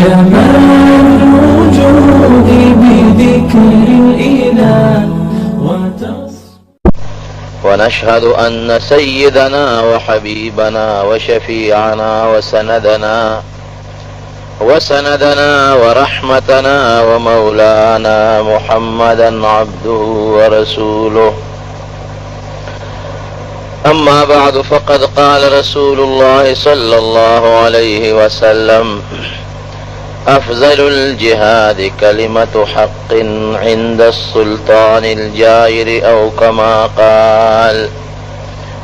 جمال الوجود بذكر الإله ونشهد أن سيدنا وحبيبنا وشفيعنا وسندنا ورحمتنا ومولانا محمدا عبده ورسوله. أما بعد، فقد قال رسول الله صلى الله عليه وسلم: أفضل الجهاد كلمة حق عند السلطان الجائر، أو كما قال.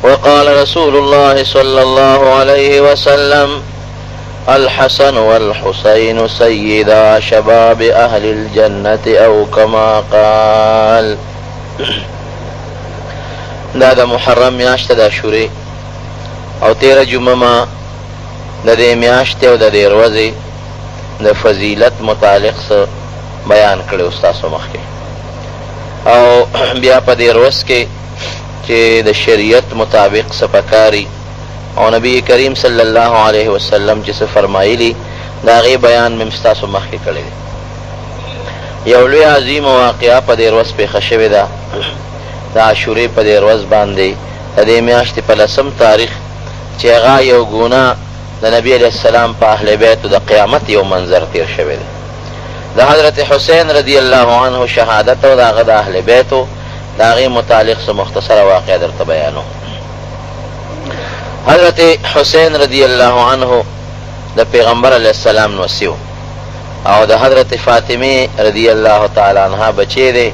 وقال رسول الله صلى الله عليه وسلم: الحسن والحسين سيدا شباب أهل الجنة، أو كما قال. دا د محرم میاشت د عاشورې او 13 جمعه د دې میاشتې او د دې ورځې د فضیلت متعلق څه بیان کړی ستاسو مخکې، او بیا په دې ورځ کې چې د شریعت مطابق څه پکاري او نبی کریم صلی الله علیه وسلم چې څه فرمایلی د هغې بیان مې ستاسو مخکې کړی دی. یو لوی عظیم واقعه په دې ورځ پېښه شوې ده. د عاشورې په دې ورځ باندې د دې میاشتې په 10 تاریخ چې هغه یو ګناه د نبی علیه السلام په اهل بیتو د قیامت یو منظر تیر شوی دی. د حضرت حسین رضی الله عنه شهادت او د هغه د اهل بیتو د هغې متعلق څه مختصره واقعه درته بیانو. حضرت حسین رضی الله عنه د پیغمبر علیه السلام نوسی و او د حضرت فاطمه رضی الله تعالی عنها بچی دی،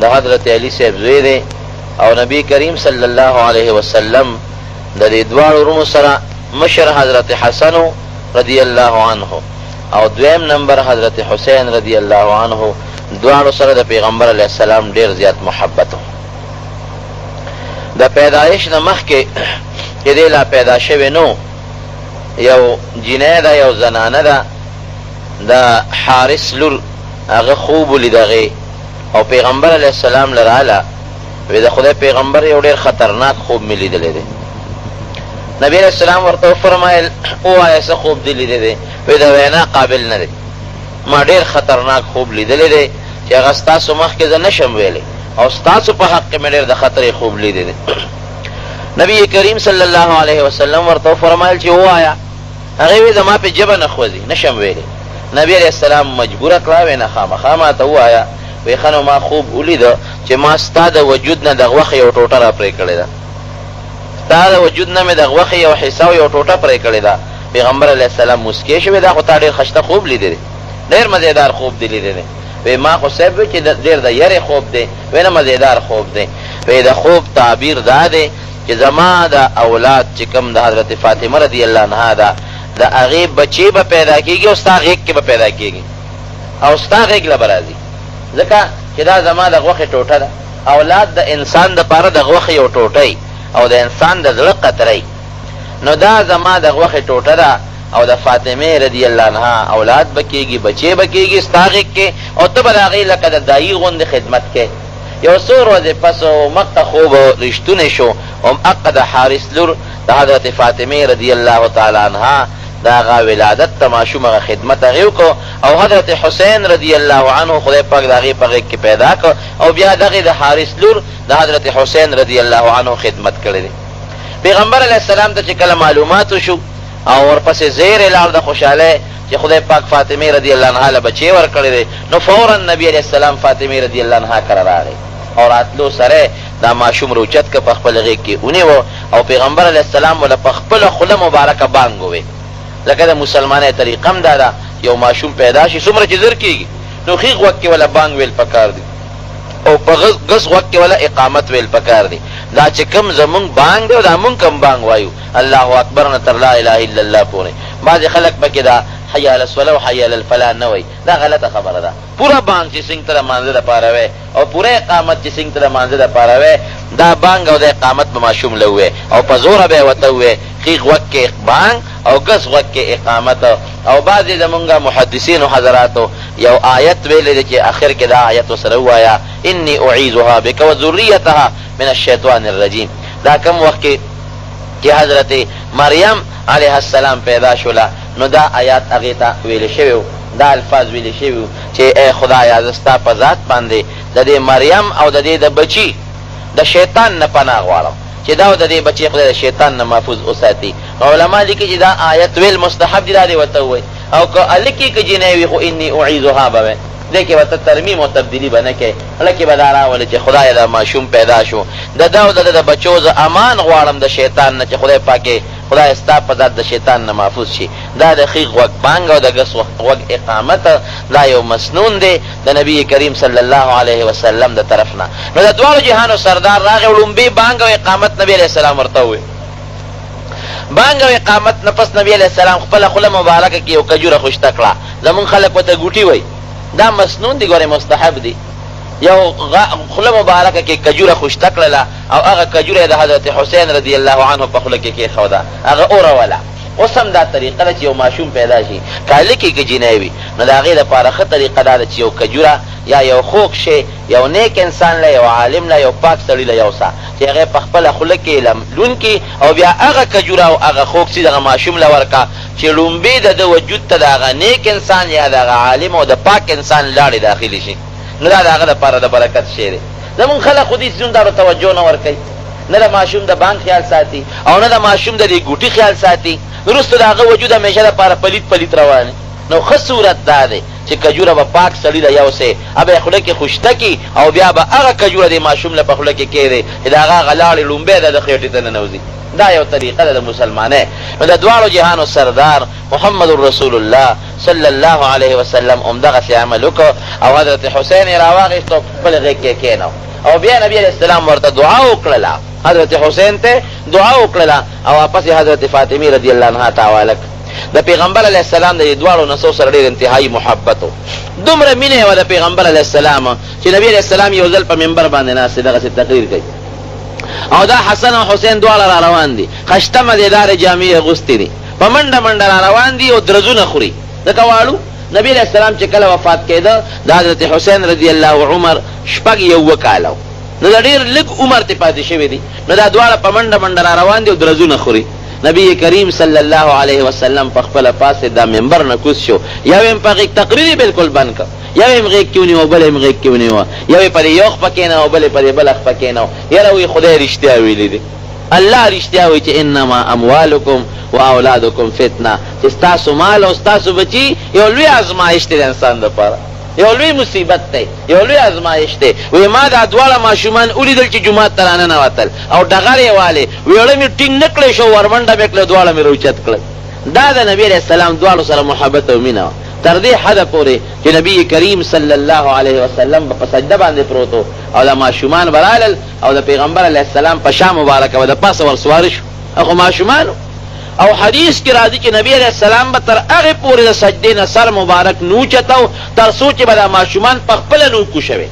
د حضرت علی صاحب زوی دی، او نبی کریم صلی الله علیه وسلم د دې دواړو ورونو سره مشر حضرت حسن رضی الله عنه او دویم نمبر حضرت حسین رضی الله عنه، دواړو سره د پیغمبر علیه السلام ډیر زیات محبت و. د پیدایش نه مخکې چې دی لا پیدا شوی نو، یو جینۍ ده، یو زنانه ده، د حارث لور هغه خوب ولید هغې او پیغمبر علیه السلام لراله وی د خدای پیغمبر یو ډیر خطرناک خوب مې لیدلی دی. نبی علیہ السلام ورته وفرمایل ووایه څه خوب دې لیدلی دی؟ وی د وینا قابل نه دی، ما ډیر خطرناک خوب لیدلی دی چې هغه ستاسو مخکې زه نشم ویلی او ستاسو په حق کې مې ډیر د خطرې خوب لیدلی دی. نبی کریم صلی الله علیه وسلم ورته وفرمایل چې ووایه. هغې وی زما پې ژبه نه خوځي، نشم ویلی. نبی علیہ السلام مجبوره کړه، وی نه خامخا ماته ووایه. وی ښه نو ما خوب ولیده چې ما ستا د وجود نه د غوښې یو ټوټه را پرې کړې ده، ستا د وجود نه مې د غوښې یو حصه او یو ټوټه پرې کړې ده. پیغمبر علیه السلام مسکی شوی، دا خو تا ډېر ښایسته خوب لیدلی دی، ډېر مزېدار خوب دی لیدلی. وی ما خو صاحب وی چې ډېر د یرې خوب دی. وی نه مزېدار خوب دی. وی د خوب تعبیر دا دی چې زما د اولاد چې کوم د حضرت فاطمه رضی الله عنها ده، د هغې بچې به پیدا کېږي او ستا غېږ کې به پیدا کېږي او ستا غېږ له به راځي، ځکه چې دا زما د غوښې ټوټه ده. اولاد د انسان دپاره د غوښې یو ټوټی او د انسان د زړه قطری، نو دا زما د غوښې ټوټه ده او د فاطمه رضی الله عنها اولاد به کېږي، بچې به کېږي ستا غېږ کې، او ته به د هغې لکه د دایي غوندې خدمت کې. یو څو ورځې پس مقه خوب رښتونی شو، هماقه د حارث لور د حضرت فاطمه رضی الله تعالی عنها د هغه ولادت ته ماشوم هغه خدمت هغې وکړو، او حضرت حسین رضی الله عنه خدای پاک د هغې په غېږ کې پیدا کړ، او بیا دغې د حارث لور د حضرت حسین رضی الله عنه خدمت کړی دی. پیغمبر علیه السلام ته چې کله معلومات وشو او ورپسې زیری لاړ د خوشحالۍ چې خدای پاک فاطمه رضی الله عنها له بچی ورکړی دی، نو فورا نبی علیه السلام فاطمه رضی الله عنها کره راغی او راتلو سره دا ماشوم روچت که په خپل غېږ کې ونیوه، او پیغمبر علیه السلام وله په خپله خوله مبارکه بانګ ووی. لکه د مسلمانۍ طریقه هم دا ده، یو ماشوم پیدا شي څومره چې زر کېږي نو ښیغ وخت کې وله بانګ ویل پکار دی، او په ګس وخت کې وله اقامت ویل پکار دی. دا چې کوم زمونږ بانګ دی او دا مونږ کوم بانګ وایو الله اکبر نه تر لا اله الا الله پورې. بعضې خلک پکې دا حی علی الصلاة و حی علی الفلاح نه وایي، دا غلطه خبره ده. پوره بانګ چې څنګ ته د مانځه دپاره وی او پوره اقامت چې څنګ ته د مانځه دپاره وی، دا بانګ او د اقامت به ماشوم له ووی او په زوره به یې ورته ووی. ښیغ وخت کې بانګ او ګس وخت کې اقامت. او بعضې زمونږ محدثینو حضراتو یو آیت ویلی دی چې آخر کې دا آیت ورسره ووایه: انی اعیذها بک و ذریتها من الشیطان الرجیم. دا کم وخت کې چې حضرت مریم علیه السلام پیدا شوله، نو دا آیات هغې ته ویلې شوي وو، دا الفاظ ویلې شوي وو چې ای خدایه زه ستا په ذات باندې د دې مریم او د دې د بچي د شیطان نه پناه غواړم چې دا د دې بچي خدای د شیطان نه محفوظ وساتي. علما لیکي چې دا آیت ویل مستحب دي، دا دې ورته ووایي، او که هلکې که جینۍ وي خو اني اعیذها به وایي، دې کې ورته ترمیم او تبدیلي به نه کوې، هلکې به دا راولې چې خدایه دا ماشوم پیدا شو د ده او د ده د بچو زه امان غواړم د شیطان نه، چې خدای پاکې خدای ستا په ذات د شیطان نه محفوظ شي. دا د ښي غوږ بانګ او د ګس غوږ اقامت دا یو مسنون دی د نبی کریم صلی الله علیه وسلم د طرف نه. نو د دواړو جهانو سردار راغی او لومبي بانګ او اقامت نبی علیه السلام ورته ووایي. بانګ او اقامت نه پس نبی علیه السلام خپله خوله مبارکه کې یو کجوره خوشته کړه. زمونږ خلک ورته ګوټي وایي، دا مسنون دی، ګورې مستحب دی. یو خوله مبارکه کې کجوره خوشته کړله او هغه کجوره د حضرت حسین رضی الله عنه په خوله کې کېښوده، هغه اوروله. اوس هم دا طریقه ده چې یو ماشوم پیدا شي، که هلکې که جینۍ وي، نو د هغې دپاره ښه طریقه دا ده چې یو کجوره یا یو خوږ شی یو نیک انسان له، یو عالم له، یو پاک سړي له یوسه، چې هغې په خپله خوله کې لون کړي او بیا هغه کجوره او هغه خوږ څیز هغه ماشوم له ورکړه چې لومبې د ده وجود ته د هغه نیک انسان یا د هغه عالم او د پاک انسان لاړې داخلي شي. نو دا د هغه دپاره د برکت شی دی. زمونږ خلک خو دې څیزونو ته توجه نه ورکوي، نه د ماشوم د بانګ خیال ساتي او نه د ماشوم د دې ګوټي خیال ساتي، وروسته د هغه وجود همیشه دپاره پلیت پلیت روان. نو ښه صورت دا دی چې کجوره به پاک سړي له یوسې، به یې خوله کې خوشته کي او بیا به هغه کجوره د ماشوم له په خوله کې کېږدي چې د هغه هغه لاړې لومبی ده د خېټې ته ننوځي. دا یو طریقه ده د مسلمانۍ. نو د دواړو جهانو سردار محمد رسول الله صلی الله علیه وسلم همدغسې عمل وکړو او حضرت حسین یې راواخېست او خپل غېږ کې کېنو او بیا نبي علیه السلام ورته دعا وکړله، حضرت حسین ته دعا وکړله او واپس یې حضرت فاطمې رضی الله عنها ته حواله کړه. د پیغمبر علیه السلام د دې دواړو نسو سره ډېر انتهایي محبت و، دومره مینه وه د پیغمبر علیه السلام چې نبي علیه السلام یو ځل په منبر باندې ناست دی، دغسې تقریر کوي او دا حسن او حسین دواړه را روان دي، خشته مزېدارې جامې یې اغوستې دي، په منډه منډه را روان دي او درزونه خوري. ځکه واړو نبي علیه السلام چې کله وفات کېده د حضرت حسین رضی الله عمر شپږ یوه کاله، نو دا ډېر لږ عمر ته پاتې شوی دی. نو دا دواړه په منډه منډه را روان دي او درزونه خوري. نبی کریم صلی الله علیه وسلم په خپله پاسې دا منبر نه کوز شو، یو یې په غېږ تقریر بالکل بند کړ، یو یې غېږ کې ونیو بل یې غېږ کې ونیوه، یو یې په دې یو خپه کېنو بل یې په دې بله خپه کېنو. یاره وایي خدای رښتیا ویلي دي، الله رښتیا وایي چې انما اموالکم و اولادکم فتنه، چې ستاسو مال او ستاسو بچي یو لوی ازمایش دی د انسان دپاره، یو لوی مصیبت دی، یو لوی ازمایش دی. وی ما دا دواړه ماشومان ولیدل چې جومات ته راننوتل او ډغر یې والې، ویړه مې ټینګ نه کړی شو، ورمنډه مې کړه، دواړه مې راوچت کړل. دا د نبي علیه السلام دواړو سره محبت او مینه وه تر دې حده پورې چې نبي کریم صلی الله علیه وسلم په سجده باندې پروت و او د ماشومان به رالل او د پیغمبر علیه السلام په شا مبارکه به د پاسه ورسواره شو، هغو ماشومانو. او حدیث کې راځي چې نبی علیه السلام به تر هغې پورې د سجدې نه سر مبارک نو چتو تر څو چې به دا ماشومان په خپله نو کوشوي.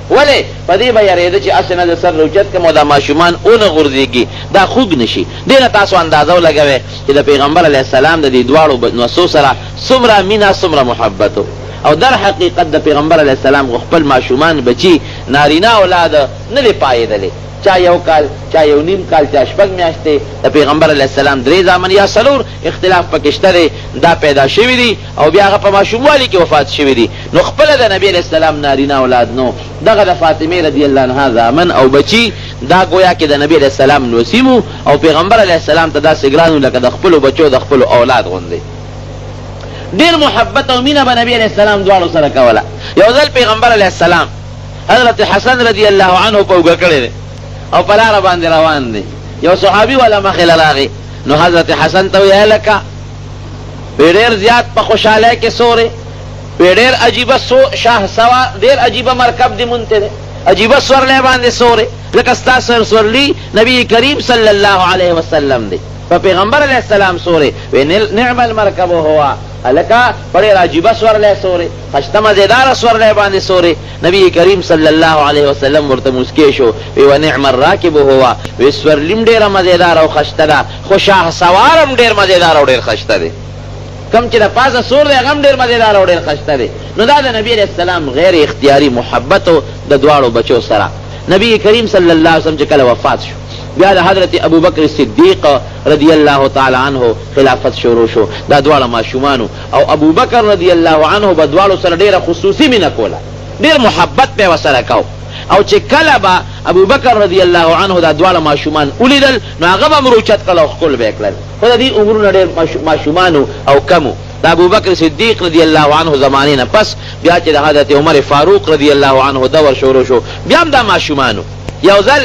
ولې په دې به یارېده چې هسې نه د سر روچت کړم او دا ماشومان ونه غورځېږي، دا خوږ نشي. دې نه تاسو اندازه ولګوئ چې د پیغمبر علیه السلام د دې دواړو نسو سره څومره مینه څومره محبت او در حقیقت د پیغمبر علیه السلام خپل ماشومان بچي نارینه اولاد نه دی پایېدلی، چا یو کال، چا یو نیم کال، چا شپږ میاشتې. د پیغمبر علیه السلام درې زامن یا څلور اختلاف پکې شته دی، دا پیدا شوي دي او بیا هغه په ماشوموالي کې وفات شوي دي. نو خپله د نبي علیه السلام نارینه اولاد نو، دغه د فاطمې رضی الله عنها زامن او بچي دا گویا کې د نبي علیه السلام نوسیمو او پیغمبر علیه السلام ته داسې ګرانو لکه د خپلو بچو د خپلو اولاد غوندې. ډېر محبت او مینه به نبي علیه السلام دواړو سره کوله. یو ځل پیغمبر علیه السلام حضرت حسن رضی الله عنه په اوږه کړی دی او په لاره باندې روان دی، یو صحابي والا مخې له راغی. نو حضرت حسن ته ویې هلکه وی ډېر زیات په خوشحالۍ کې سورې، وی ډېر عجیبه شاه سوار، ډېر عجیبه مرکب دې مونته دی، عجیبه سورلی باندې سورې لکه ستا سورلی نبی کریم صلی الله علیه وسلم دی، په پیغمبر علیه السلام سورې. وی نعم المرکب هو، هلکه په ډېر عجیبه سورلی سورې، خشته مزېداره سورلی باندې سورې. نبی کریم صلی الله علیه وسلم ورته مسکی شو، وی ونعم الراکب هو، وی سورلیم ډېره مزېداره او خشته ده، خو شاه سوار هم ډېر مزېداره او ډېر خشته دی. کم چې د پاسه سور دی هغه هم ډېر مزېدار او ډېر ښایسته دی. نو دا د نبي علیه السلام غیر اختیاري محبت د دواړو بچو سره. نبی کریم صلی الله علیه وسلم چې کله وفات شو بیا د حضرت ابوبکر صدیق رضی الله تعالی عنه خلافت شروع شو. دا دواړه ماشومانو او ابوبکر رضی الله عنه به دواړو سره ډېره خصوصي مینه کوله، ډېر محبت به یې ورسره کو. او چې کله به ابوبکر رضی الله عنه دا دواړه ماشومان ولیدل نو هغه به مروچت کړل او ښکل به یې کړل. خو د دې عمرونه ډېر ماشومانو او کمو. د ابوبکر صدیق رضی الله عنه زمانې نه پس بیا چې د حضرت عمر فاروق رضی الله عنه دور شروع شو بیا هم دا ماشومانو. یو ځل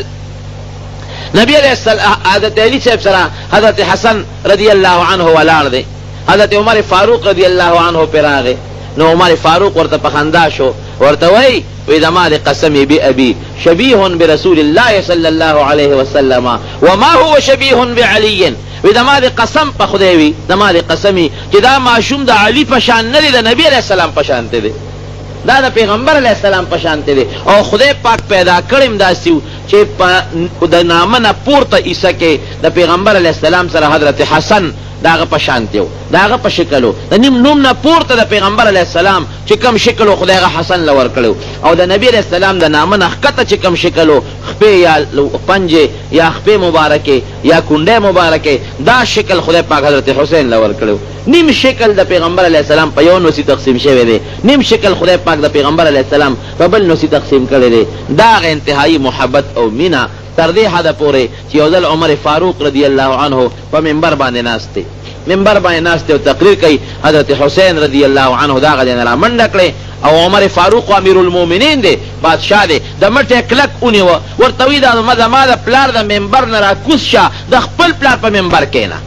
نبی علیہ السلام حضرت علی صاحب سره حضرت حسن رضی الله عنه ولاړ دی، حضرت عمر فاروق رضی الله عنه پې راغی. نو عمر فاروق ورته په خندا شو، ورته وی زما د قسم بأبي شبیه برسول الله صلی الله علیه وسلم وما هو شبیه بعلی. زما د قسم په خدای وي، زما د قسمی چې دا ماشوم د علي په شان نه دی، د نبی علیہ السلام په شان دی، دا د پیغمبر علیہ السلام په شان دی. او خدای پاک پیدا کړم داسې و چې د نامه نه پورته عیسه کې د پیغمبر علیہ السلام سره حضرت حسن داغه په شانتی و، داغه په شکلو د نوم نه پورته د پیغمبر علیہ السلام چې کم شکلو خدای هغه حسن لور کړو، او د نبی علیہ السلام د نامه نه ښکته چې کم شکلو خپې یا پنجې یا خپې مبارکې یا کونډې مبارکې دا شکل خدای پاک حضرت حسین لور کړو. نیم شکل د پیغمبر علیہ السلام په یو نوسی تقسیم شوی دی، نیم شکل خدای پاک د پیغمبر علیہ السلام په بل نوسی تقسیم کړی دی. دا انتهایی محبت او مینا تر دې حده پورې چې یو ځل عمر فاروق رضی الله عنه په منبر باندې ناست دی، منبر باندې ناست او تقریر کوي. حضرت حسین رضی الله عنه دا غځ نه را منډه کړې او عمر فاروق امیر المؤمنین دی، بادشاہ دی، د مټې کلک ونیوه، ورته وی دا زما د پلار د منبر نه را کوز شه، د خپل پلار په منبر کښېنه،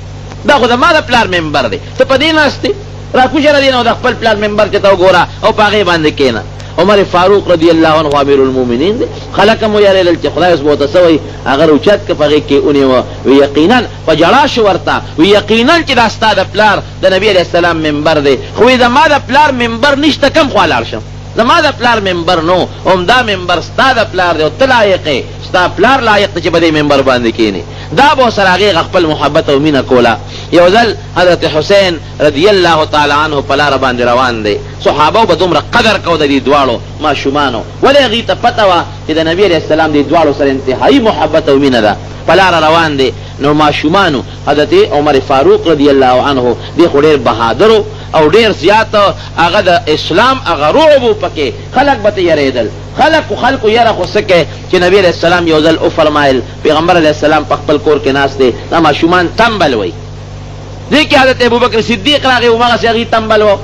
دا خو زما د پلار منبر دی، ته په دې ناست دی، را کوز نه دی نو د خپل پلار منبر چې ته وګوره او په هغې باندې کښېنه. عمر فاروق رضی الله عنه امیر المؤمنین دی. خلک هم ویارېدل چې خدای اوس به ورته څه وایي، هغه روچت که په هغې کې ونیوه، وی یقینا په ژړا شو ورته، وی یقینا چې دا ستا د پلار د نبي علیه السلام منبر دی، خو زما د پلار منبر نشته، کم خوا لاړ شم، زما د پلار منبر نو، همدا منبر ستا د پلار دی او ته لایق یې، ستا پلار لایق دی چې په دې منبر باندې کښېنې. دا به ورسره هغې خپل محبت او مینه کوله. یو ځل حضرت حسین رضی الله تعالی عنه په لاره باندې روان دی، صحابو به دومره قدر کو د دې دواړو ماشومانو، ولې هغې ته پته وه چې د نبي علیه السلام دې دواړو سره انتهایي محبت او مینه ده. په لاره روان دی، نو ماشومانو حضرت عمر فاروق رضی الله عنه دی خو ډېر بهادرو او ډېر زیات هغه د اسلام هغه رعب و پکې، خلک به ته یېرېدل، خلکو یره خو څه کوې چې نبي علیه السلام یو ځل وفرمایل پیغمبر علیه السلام په خپل کور کې ناست دی، دا ماشومان تنبل وی. دې کې حضرت ابوبکر صدیق راغی همغسې هغې تنبل و،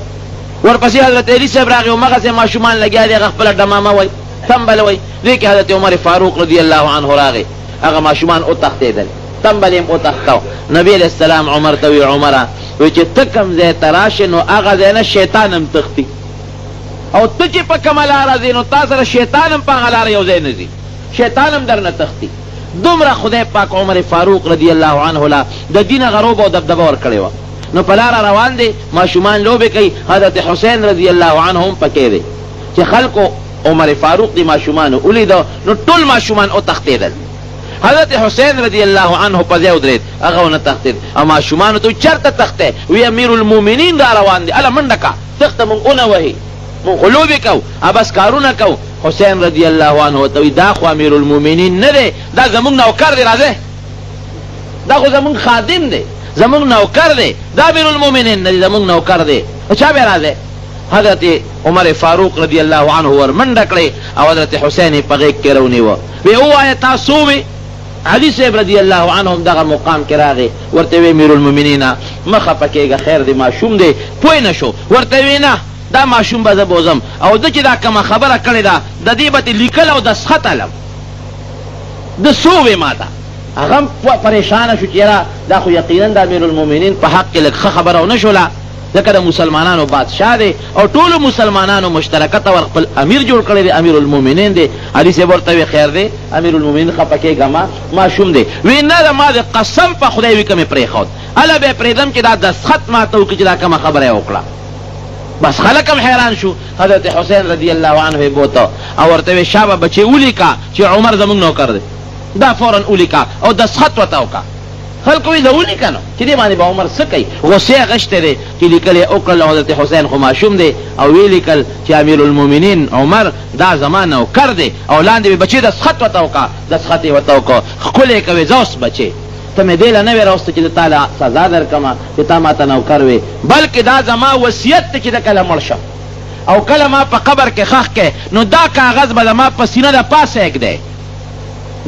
ورپسې حضرت علی صاحب راغی همغسې ماشومان لګیا دی هغه خپله ډمامه وی، تنبل وی. دې کې حضرت عمر فاروق رضی الله عنه راغی، هغه ماشومان وتښتېدل، تنبل یې وتښتو. نبي علیه السلام عمر ته وی، عمره وی چې ته کوم ځای ته راشې نو هغه ځای نه شیطان هم تښتي، او ته چې په کومه لاره ځې نو تا سره شیطان هم په هغه لاره یو ځای نه ځي، شیطان هم در نه تښتي. دومره خدای پاک عمر فاروق رضی الله عنه لا د دین غروب او دبدبه ورکړې وه. نو په لاره روان دی، ماشومان لوبې کوي، حضرت حسین رضی الله عنه هم پکې دی. چې خلکو عمر فاروق دی ماشومانو ولیده نو ټول ماشومان وتښتېدل. حضرت حسین رضی الله عنه په ځای ودرېد، هغه ونه تښتېد. او ماشومانو ته چېرته تښتې؟ وی امیر المؤمنین را روان دی، هله منډه کا، تښته مونږ ونه وهي، مونږ خو لوبې کوو، بس کارونه کوو. حسین رضی الله عنه ورته وی دا خو امیر المؤمنین نه دی، دا زمونږ نوکر دی، راځئ، دا خو زمونږ خادم دی، زمونږ نوکر دی، دا امیر المؤمنین نه دی، زمونږ نوکر دی. چا بیا راځئ؟ حضرت عمر فاروق رضی الله عنه ور منډه کړې او حضرت حسین یې په غېږ کې رونیوه. وی ووایه تاسو وی علي صاحب رضی الله عنه هم دغه مقام کې راغی، ورته وی امیر المؤمنینه مه خفه کېږه، خیر دی ماشوم دی، پوه نه شو. ورته وی نه دا ماشوم به زه بوزم، او ده چې دا کومه خبره کړې ده د دې به لیکل او دسخط علم د څو وی ما ته. هغه هم پریشانه شو چې یاره دا خو یقینا د امیر المؤمنین په حق کې لږ ښه خبره ونه شوله، ځکه د مسلمانانو بادشاه دی او ټولو مسلمانانو مشترکه طور خپل امیر جوړ کړی دی، امیر المؤمنین دی. علي صاحب ورته وی خیر دی امیر المؤمنین خفه کېږه ما ماشوم دی. وی نه ما د قسم په خدای وي که مې پرېښود، هله به یې پرېږدم چې دا دسخط ماته وکړي چې دا کومه خبره یې وکړه. بس خلک هم حیران شو. حضرت حسین رضی الله عنه یې بوته او ورته وی شابه بچې ولیکه چې عمر زموږ نوکر دی، دا فورا ولیکه او دسخط ورته وکړه. خلکو یې دولي که نو چې دې باندې به عمر څه کوي غصې اخیستی دی چې لیکل یې وکړل حضرت حسین خو ماشوم دی او ویې لیکل چې امیر المؤمنین عمر دا زما نوکر دی او لاندې مې بچې دسخط ورته وکړه دسخط یې ورته وکړه ښکلی کوې زه اوس بچې ته مې دې له نه وې راوسته چې د تا له سزا درکړمه چې تا ما ته نوکر وې بلکې دا زما وصیت دی چې د کله مړ شم او کله ما په قبر کې خښ کې نو دا کاغذ به زما په سینه د پاسه ایږدی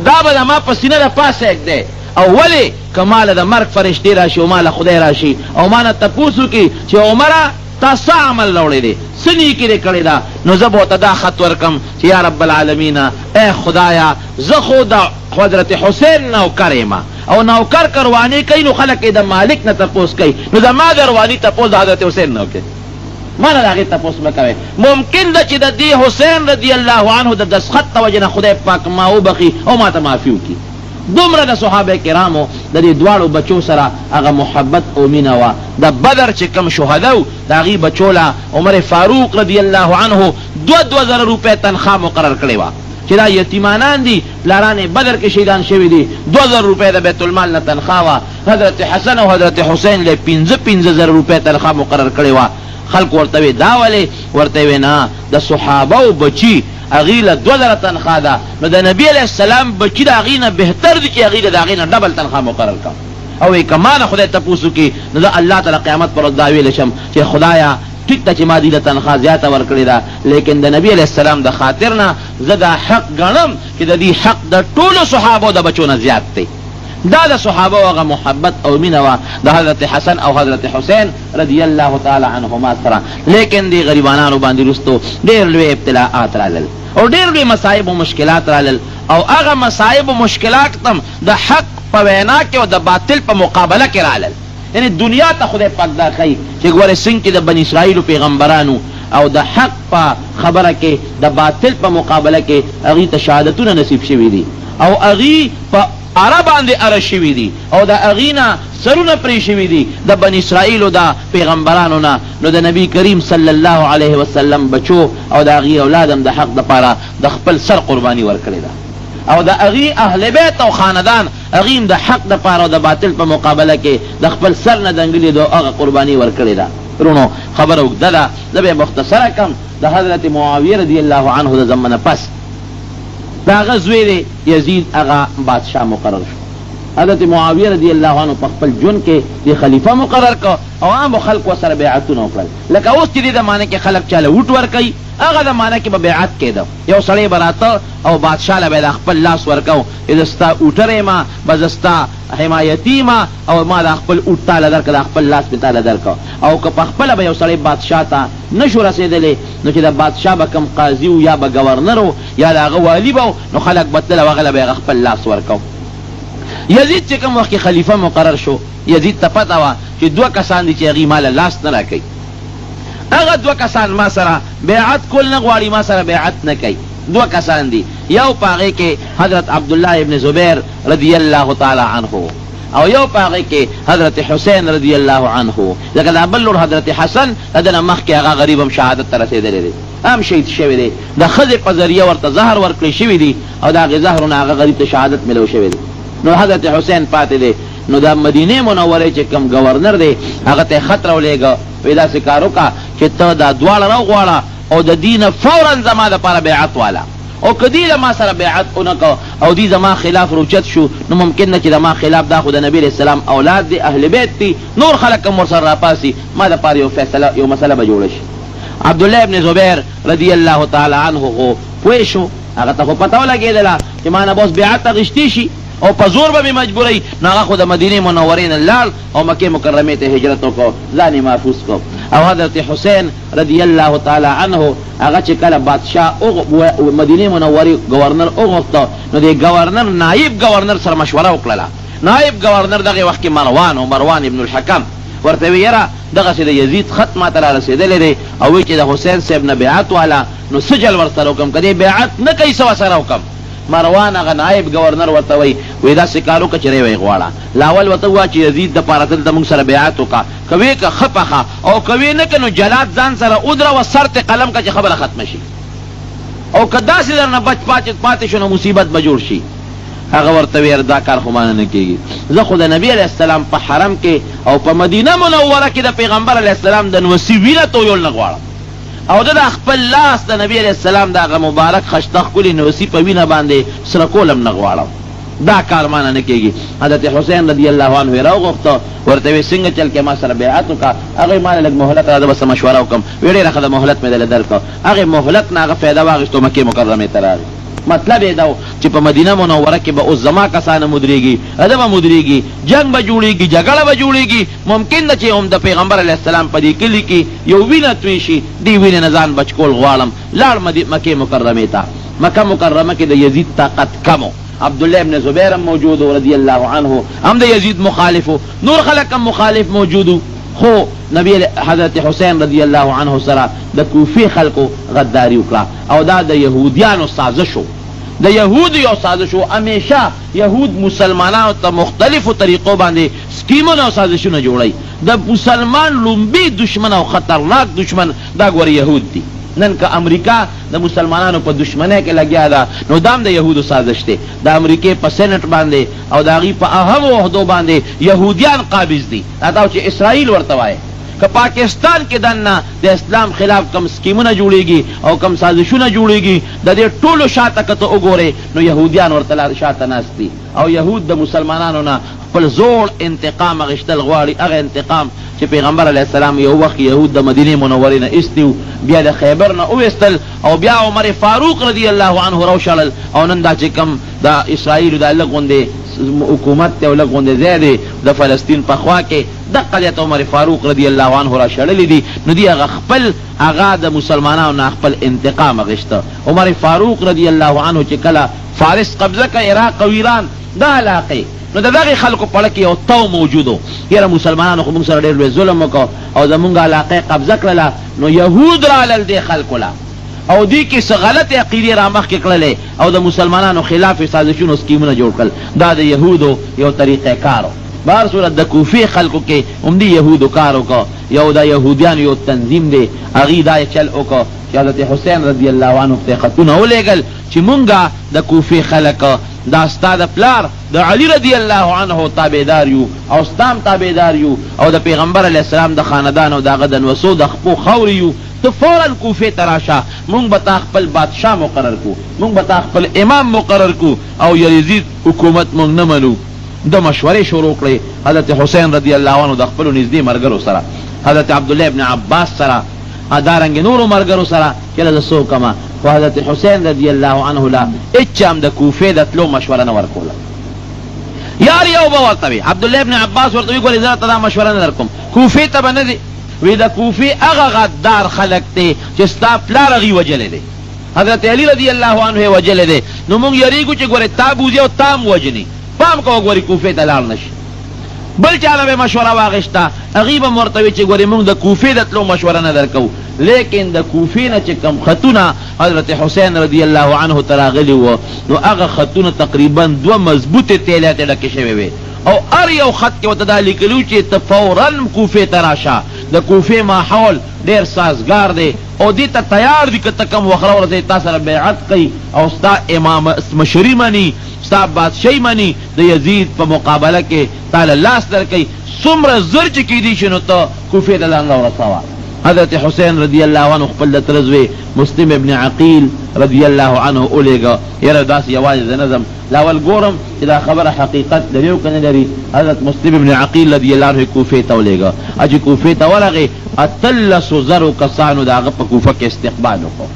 دا به زما په سینه د پاسه ایږدی او ولې که ماله د مرګ فرشتې راشي او ماله خدای راشي او ما نه تپوس وکړي چې عمره تا څه عمل راوړی دی څه نیکي دې کړې ده نو زه به ورته دا خط ورکړم چې یا رب العالمین ای خدایا زه خو د حضرت حسین نوکر یم او نوکر که رواني کوي نو خلک یې د مالک نه تپوس کوي نو زما د رواني تپوس د حضرت حسین نه وکړي ما نه د هغې تپوس مه کوئ ممکن ده چې د دې حسین رضی الله عنه د دسخط د وجې نه خدای پاک ما وبخي او ما ته معافي وکړي دومره د صحابه کرامو د دې دواړو بچو سره هغه محبت او مینه وه د بدر چې کوم شهدا و د هغې بچو له عمر فاروق رضی الله عنه 2,000 روپۍ تنخوا مقرر کړې وه چې دا یتیمانان دي پلاران بدر کې شهیدان شوي دي 2,000 روپۍ د بیت المال نه تنخوا وه حضرت حسن او حضرت حسین له 15,000 روپۍ تنخوا مقرر کړې وه خلق ورته وی دا ولې ورته وی نه د صحابه بچي هغې له 2,000 تنخوا ده نو د نبي علیه السلام بچي د هغې نه بهتر دي چې هغې د هغې نه ډبل تنخوا مقرر کړم او که ما نه خدای تپوس وکړي نو زه الله تعالی قیامت پر ورځ دا ویلی شم چې خدایه ټیک ده چې ما دې له تنخوا زیاته ورکړې ده لیکن د نبي علیه السلام د خاطر نه زه دا حق ګڼم چې د دې حق د ټولو صحابو د بچو نه زیات دی دا د صحابه هغه محبت او مینه وه د حضرت حسن او حضرت حسین رضی الله تعالی عنهما سره لیکن دې غریبانانو باندې وروستو ډېر لوی ابتلاءات رالل او ډېر لوی مصایب او مشکلات رالل او هغه مصایب او مشکلات هم د حق په وینا کې او د باطل په مقابله کې رالل یعنی دنیا ته خدای پاک دا ښیي چې ګوره څنګه چې د بني اسرائیلو پیغمبرانو او د حق په خبره کې د باطل په مقابله کې هغې ته شهادتونه نصیب شوي دي او هغې په اره باندې اره شوي دي او د هغې نه سرونه پرې شوي دي د بني اسرائیلو د پیغمبرانو نه نو د نبی کریم صلی الله علیه وسلم بچو او د هغې اولاد هم د حق دپاره د خپل سر قرباني ورکړې ده او د هغې اهل بیت او خاندان هغې هم د حق دپاره او د باطل په مقابله کې د خپل سر نه دنګلې ده هغه قرباني ورکړې ده رونو خبره اوږده ده زه به مختصره کم د حضرت معاویه رضی الله عنه د زمنه پس د هغه زوی دی یزید هغه بادشاه مقرر شو حضرت معاویه رضی الله عنه په خپل ژوند کې د خلیفه مقرر کړ او عامو خلکو سره بیعتونه وکړل لکه اوس چې د زمانه کې خلک چاله ووټ ورکوي هغه زمانه کې به بیعت کېده یو سړی به راته او بادشاه له به د خپل لاس ورکو چې زه ستا اوټر یم به زه ستا حمایتي یم او ما د خپل اوټ تاله درکړه د خپل لاس مې تاله درکړه او که په خپله به یو سړی بادشاه ته نه شو رسېدلی نو چې د بادشاه به کم قاضي و یا به ګورنر و یا د هغه والي به نو خلک به تلل او هغه له به یې خپل لاس ورکو یزید چې کوم وخت کې خلیفه مقرر شو یزید ته پته وه چې 2 کسان دي چې هغې ما له لاس نه راکوي هغه 2 کسان ما سره بیعت کول نه غواړي ما سره بیعت نه کوي 2 کسان دي یو په هغې کې حضرت عبدالله ابن زبیر رضی الله تعالی عنه او یو په هغې کې حضرت حسین رضی الله عنه ځکه دا بل لور حضرت حسن د ده نه مخکې هغه غریب هم شهادت ته رسېدلی دی هم شهید شوی دی د ښځې په ذریعه ورته زهر ورکړی شوي دي او د هغې زهرونه هغه غریب ته شهادت ملو شوی دی نو حضرت حسین پاتې دی نو د مدینې منورې چې کوم ګورنر دی هغه ته یې خط راولېږه وایي داسې کار وکړه چې ته دا دواړه راوغواړه او د دې نه فورا زما دپاره بیعت واله او که دې له ما سره بیعت ونه کړه او دې زما خلاف روچت شو نو ممکن نه چې د ما خلاف دا خو د نبي علیه السلام اولاد دی اهل بیت دي نور خلک هم ورسره راپاسي ما دپاره یو فیصله یو مسله به جوړه شي عبدالله ابن زبیر رضی الله تعالی عنه خو پوه شو هغه ته خو پته ولګېدله چې ما نه به اوس بیعت اخیستی شي او په زور به مې مجبورئ نو هغه خو د مدینې منورې نه لاړ او مکې مکرمې ته هجرت وکړو ځان یې محفوظ کړو او حضرت حسین رضی الله تعالی عنه هغه چې کله بادشاه مدینې منورې ګورنر وغوښته نو د ګورنر نایب ګورنر سره مشوره وکړله نایب ګورنر دغې وخت کې مروان او مروان ابن الحکم ورته وی یاره دغسې د یزید خط ما ته را رسېدلی دی او وایي چې د حسین صاحب نه بیعت واله نو څه جل ورسره وکړم که دې بیعت نه کوي څه ورسره وکړم مروان هغه نایب ګورنر ورته وایي وایي داسې کار وکړه چې ری ویې غواړه لاول ورته ووایه چې یزید دپاره دلته موږ سره بیعت وکړه که ویې که ښه پخه او که ویې نه که نو جلاد ځان سره ودروه سر ته قلم که چې خبره ختمه شي او که داسې در نه بچ پاتې شو نو مصیبت به جوړ شي هغه ورته ویل دا کار خو مانه نه کېږي، زه خو د نبي علیه السلام په حرم کې او په مدینه منوره کې د پیغمبر علیه السلام د نوسي وینه تویول نه غواړم، او د خپل لاس د نبی علیه السلام د هغه مبارک خشته ښکلې نوسي په وینه باندې سره کولم نه غواړم، دا کار مانه نه کېږي. حضرت حسین رضی الله عنه یې راوغوښته، ورته ویې څنګه چل کې ما سره بیعت وکړه. هغې ما له لږ مهلت راځه بس مشوره وکړم، ویې ډېره ښه ده مهلت مې دله درکړه. هغې مهلت نه هغه فایده واخېستو، مکې مکرمې ته راغی. مطلب یې دا و چې په مدینه منوره کې به اوس زما کسانه مدرېږي، اده به مدرېږي، جنګ به جوړېږي، جګړه به جوړېږي. ممکن ده چې هم د پیغمبر علیه السلام په دې کلي کې یو وینه توی شي، دې وینې نه ځان بچ کول غواړم. لاړ مکې مکرمې ته. مکه مکرمه کې د یزید طاقت کم و، عبدالله ابن زبیر هم موجود و رضی الله عنه، هم د یزید مخالف و، نور خلق هم مخالف موجود و، خو نبی حضرت حسین رضی الله عنه سره د کوفی خلقو غداری وکړه، او دا د یهودیانو سازش و. د یهود یو سازش و، همیشه یهود مسلمانانو ته مختلفو طریقو باندې سکیمونه او سازشونه جوړی. د مسلمان لومبي دشمن او خطرناک دشمن دا ګورې یهود دي. نن که امریکا د مسلمانانو په دشمنۍ کې لګیا ده، نو دام د یهودو سازش دی. د امریکې په سینټ باندې او د هغې په اهمو عهدو باندې یهودیان قابض دي. دا چې اسرائیل ورته وایي. که پاکستان کې دننه د اسلام خلاف کم سکیمونه جوړېږي او کم سازشونه جوړېږي، د دې ټولو شاته که ته وګورې نو یهودیان ورته شاته ناست دي، او یهود د مسلمانانو نه خپل زوړ انتقام اخیستل غواړي. هغه انتقام چې پیغمبر علیه السلام یو وخت یهود د مدینې منورې نه ایستي و، بیا د خیبر نه وویستل، او بیا عمر فاروق رضی الله عنه راوشړل، او نن دا چې کم د اسرائیلو دا لږ غوندې حکومت دی او لږ غوندې ځای دی د فلسطین په خوا کې، دقه دی ته عمر فاروق رضی الله عنه را شړلي دي. نو دی هغه خپل هغه د مسلمانانو نه خپل انتقام اخیسته. عمر فاروق رضی الله عنه چې کله فارس قبضه کړه، عراق او ایران دا علاقې، نو د دغې خلکو په اړه کې یو تو موجود و، یاره مسلمانانو خو موږ سره ډېر لوی ظلم وکړو او زمونږ علاقې قبضه کړله، نو یهود رالل دې خلکو له، او دې کې څه غلطې عقیدې را مخکې کړلې، او د مسلمانانو خلاف سازشونو سکیمونه جوړ کړل. دا د یهودو یو طریقه کار و. بهر صورت د کوفې خلکو کې هم دې یهودو کار وکړه. یو د یهودیانو یو تنظیم دی، هغې دا چل وکړه چې حضرت حسین رضی الله عنه ته خطونه ولېږل چې مونږه د کوفې خلک دا ستا د پلار د علی رضی الله عنه تابعدار یو، او ستام تابعدار یو، او د پیغمبر علیه السلام د خاندان او د هغه د نوسو د خپو خاورې یو. ته فوراً کوفې ته راشه، مونږ به تا خپل بادشاه مقرر کو، مونږ به تا خپل امام مقرر کو، او یزید حکومت مونږ نه منو. د مشورې شروع کړې حضرت حسین رضی الله عنه د خپلو نږدې ملګرو سره، حضرت عبدالله ابن عباس سره، دارنګې نورو ملګرو سره چې له زه څوک یم. خو حضرت حسین رضی الله عنه له هېچا هم د کوفې د تلو مشوره نه ورکوله. یار یو به ورته وي، عبدالله ابن عباس ورته وي ګورې زه ته دا مشوره نه در کوم، کوفې ته به نه ځې. وی د کوفې هغه غدار خلک دی چې ستا پلار هغې وجلی دی، حضرت علی رضی الله عنه یې وجلی دی. نو موږ یریږو چې ګورې تا بوځي او تا هم وجني، پام کوه ګورې کوفې ته لاړ نه شي. بل چا نه به مشوره واخېسته، هغې به م ورته وي چې ګورې موږ د کوفې د تلو مشوره نه در کوو. لیکن د کوفې نه چې کم خطونه حضرت حسین رضی الله عنه ته راغلي وو، نو هغه خطونه تقریبا 2 مضبوطې تیلې ته ډکې شوې وې، او هر یو خط کې ورته دا لیکلي و چې ته فوراً کوفې ته راشه. د کوفې ماحول ډېر سازګار دی، او دې ته تیار دي که ته کم وخت راورسې تا سره بیعت کوي او ستا امام مشري مني، ستا بادشاهي مني، د یزید په مقابله کې تا له لاس درکوي. څومره زر چې کیدی شي نو ته کوفې ته ځان راورسوه. حضرت حسین رضی الله عنه خپل د تره زوی مسلم ابن عقیل رضی الله عنه ولېږه. یاره داسې یوازې زه نه ځم، لاول ګورم چې دا خبره حقیقت لري او که نه لري. حضرت مسلم ابن عقیل رضی الله عنه کوفې ته ولېږه. چې کوفې ته ورغې، 1800 کسانو د هغه په کوفه کې استقبال وکړو،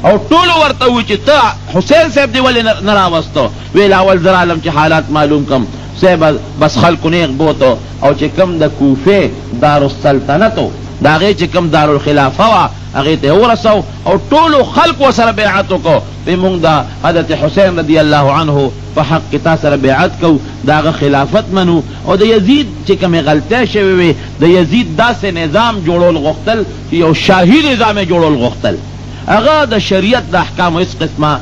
او ټولو ورته وویل چې ته حسین صاحب دې ولې نه راوستو؟ ویل اول زه رالم چې حالات معلوم کم، صاحب بس خلکو نیغ بوتو، او چې کم د کوفې دارالسلطنتو د هغې چې کم دارالخلافه وه هغې ته ورسو، او ټولو خلق ورسره بیعت وکړو. وی مونږ د حضرت حسین رضی الله عنه په حق کې تا سره بیعت کوو، د هغه خلافت منو، او د یزید چې کومې غلطۍ شوې وې، د یزید داسې نظام جوړول غوښتل چې یو شاهي نظام یې جوړول غوښتل، هغه د شریعت د احکامو هیڅ قسمه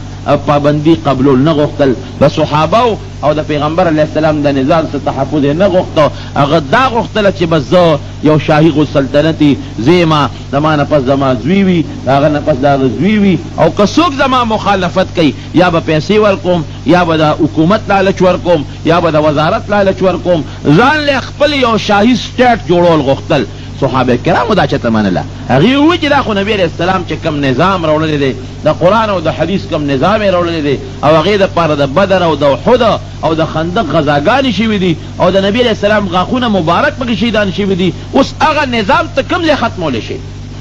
پابندي قبلول نه غوښتل د صحابه او د پیغمبر علیه السلام د نظام څخه تحفظ یې نه غوښته هغه دا غوښتله چې بس زه یو شاهي سلطنتي زیما زما نه پس زما زوی وي د هغه نه پس د هغه زوی وي او که څوک زما مخالفت کوي یا به پیسې ورکوم یا به د حکومت لالچ ورکوم یا به د وزارت لالچ ورکوم ځان له خپل یو شاهي سټیټ جوړول غوښتل صحابه کرامو دا چته منله هغه وی چې دا خو نبی علیہ السلام چې کم نظام راوړل دي د قران او د حدیث کم نظام راوړل دي او هغه د پاره د بدر او د احد او د خندق غزاګانی شوی دي او د نبی علیہ السلام غاخونه مبارک پکې شهیدان شوی دي اوس هغه نظام ته کم له ختمول شي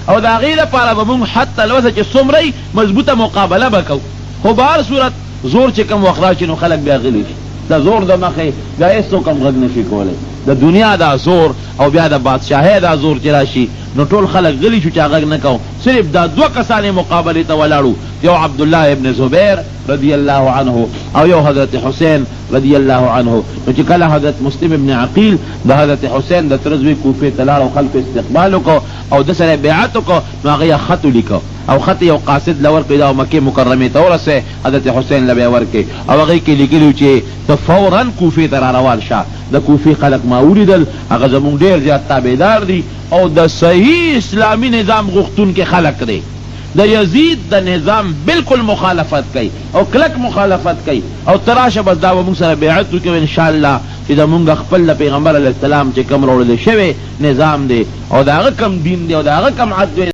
او دا هغه لپاره به موږ حتی لوسه چې څومره مضبوطه مقابله وکړو خو بهر صورت زور چې کم وخراج نو خلک بیا غلی شي دا زور د مخه دا هیڅ کوم غږ نشي کولای د دنیا دا زور او بیا د بادشاہي دا زور چې راشي نو ټول خلک غلی شو چې غږ نه کوو صرف دا دوه کسانې مقابله ته ولاړو یو عبد الله ابن زبیر رضی الله عنه او یو حضرت حسین رضی الله عنه نو چې کله حضرت مسلم ابن عقیل د حضرت حسین د ترزوی کوفه تلار او خلق استقبال وکړو او د سره بیعت وکړو نو هغه خط لیکو او خط یو قاصد لور پیدا مکه مکرمه ته ورسه حضرت حسین لبه ورکه او هغه کې لیکلو چې ته فورا کوفه ته روان شه د کوفه خلق ما ولیدل هغه زمونږ ډیر زیات تابعدار دي او د صحیح اسلامی نظام غوښتون کې خلق دي د یزید د نظام بالکل مخالفت کوي او کلک مخالفت کوي او تراشه بس دا موږ سره بیعت وکړو ان شاء الله چې دا موږ خپل پیغمبر علیه السلام چې کوم راوړل شوی نظام دی او دا هغه کم دین دی او دا هغه کم عدل